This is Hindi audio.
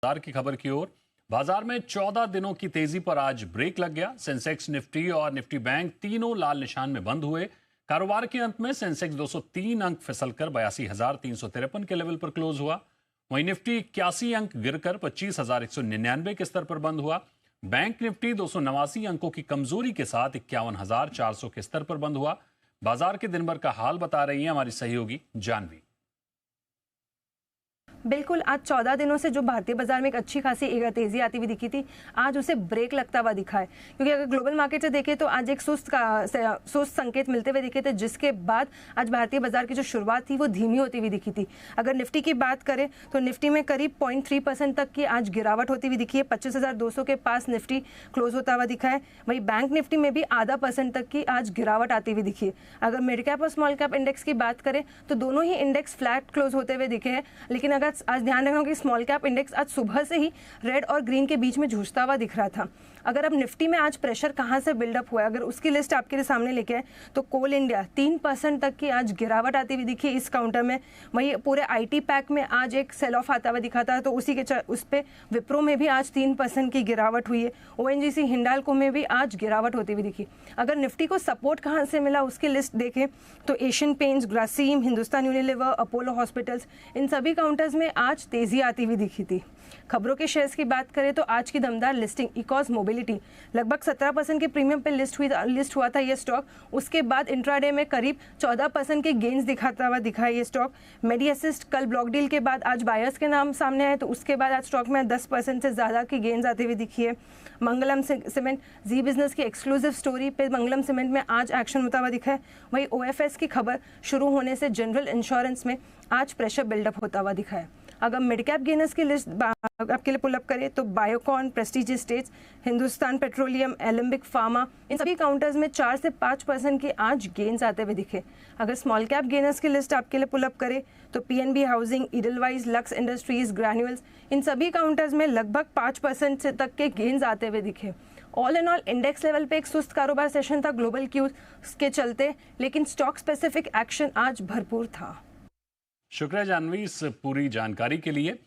बाजार की खबर की ओर। बाजार में 14 दिनों की तेजी पर आज ब्रेक लग गया। सेंसेक्स, निफ्टी और निफ्टी बैंक तीनों लाल निशान में बंद हुए। कारोबार के अंत में सेंसेक्स 203 अंक फिसलकर 82,353 के लेवल पर क्लोज हुआ। वहीं निफ्टी 81 अंक गिरकर 25,199 के स्तर पर बंद हुआ। बैंक निफ्टी 289 अंकों की कमजोरी के साथ 51,400 के स्तर पर बंद हुआ। बाजार के दिन भर का हाल बता रही है हमारी सहयोगी जानवी। बिल्कुल, आज 14 दिनों से जो भारतीय बाजार में एक अच्छी खासी तेजी आती हुई दिखी थी, आज उसे ब्रेक लगता हुआ दिखा है। क्योंकि अगर ग्लोबल मार्केट से देखें तो आज एक सुस्त संकेत मिलते हुए दिखे थे, जिसके बाद आज भारतीय बाजार की जो शुरुआत थी वो धीमी होती हुई दिखी थी। अगर निफ्टी की बात करें तो निफ्टी में करीब 0.3% तक की आज गिरावट होती हुई दिखी है। 25,200 के पास निफ्टी क्लोज होता हुआ दिखा है। वहीं बैंक निफ्टी में भी आधा % तक की आज गिरावट आती हुई दिखी है। अगर मिड कैप और स्मॉल कैप इंडेक्स की बात करें तो दोनों ही इंडेक्स फ्लैट क्लोज होते हुए दिखे हैं। लेकिन अगर आज ध्यान रखना कि स्मॉल कैप इंडेक्स आज सुबह से ही रेड और ग्रीन के बीच में जूझता हुआ दिख रहा था। अगर अब निफ्टी में आज प्रेशर कहां से बिल्डअप हुआ है, अगर उसकी लिस्ट आपके लिए सामने लेके आए तो कोल इंडिया 3% तक की आज गिरावट आती हुई दिखी इस काउंटर में। वहीं पूरे आईटी पैक में आज एक सेल ऑफ आता हुआ दिखा था, तो उसी के उस पे विप्रो में भी आज 3% की गिरावट हुई है। ओएनजीसी हिंडाल्को में भी आज गिरावट होती हुई दिखी। अगर निफ्टी को सपोर्ट कहां से मिला उसकी लिस्ट देखें तो Asian Paints, Grasim, Hindustan Unilever, Apollo Hospitals, इन सभी काउंटर्स में आज तेजी आती हुई दिखी थी। खबरों के शेयर्स की बात करें तो आज की दमदार लिस्टिंग इकॉस मोबिलिटी लगभग 17% के प्रीमियम पे लिस्ट हुआ था ये स्टॉक। उसके बाद इंट्राडे में करीब 14% के गेन्स दिखाता हुआ दिखा ये स्टॉक। मेडी असिस्ट कल ब्लॉक डील के बाद आज बायर्स के नाम सामने आए, तो उसके बाद आज स्टॉक में 10% से ज़्यादा की गेन्स आती हुई दिखी है। मंगलम सीमेंट, जी बिजनेस की एक्सक्लूसिव स्टोरी पे मंगलम सीमेंट में आज एक्शन होता हुआ दिखा है। वहीं ओएफएस की खबर शुरू होने से जनरल इंश्योरेंस में आज प्रेशर बिल्डअप होता हुआ दिखा है। अगर मिड कैप गेनर्स की लिस्ट आपके लिए पुलअप करें तो Biocon, Prestige Estates, Hindustan Petroleum, Alembic Pharma, इन सभी काउंटर्स में 4 से 5% के आज गेन्स आते हुए दिखे। अगर स्मॉल कैप गेनर्स की लिस्ट आपके लिए पुलअप करें तो PNB housing, Edelweiss, Lux Industries, Granules, इन सभी काउंटर्स में लगभग 5% से तक के गेन्स आते हुए दिखे। All and all index level पे एक सुस्त कारोबार सेशन था ग्लोबल क्यूज के चलते, लेकिन स्टॉक स्पेसिफिक एक्शन आज भरपूर था। शुक्रिया जानवी इस पूरी जानकारी के लिए।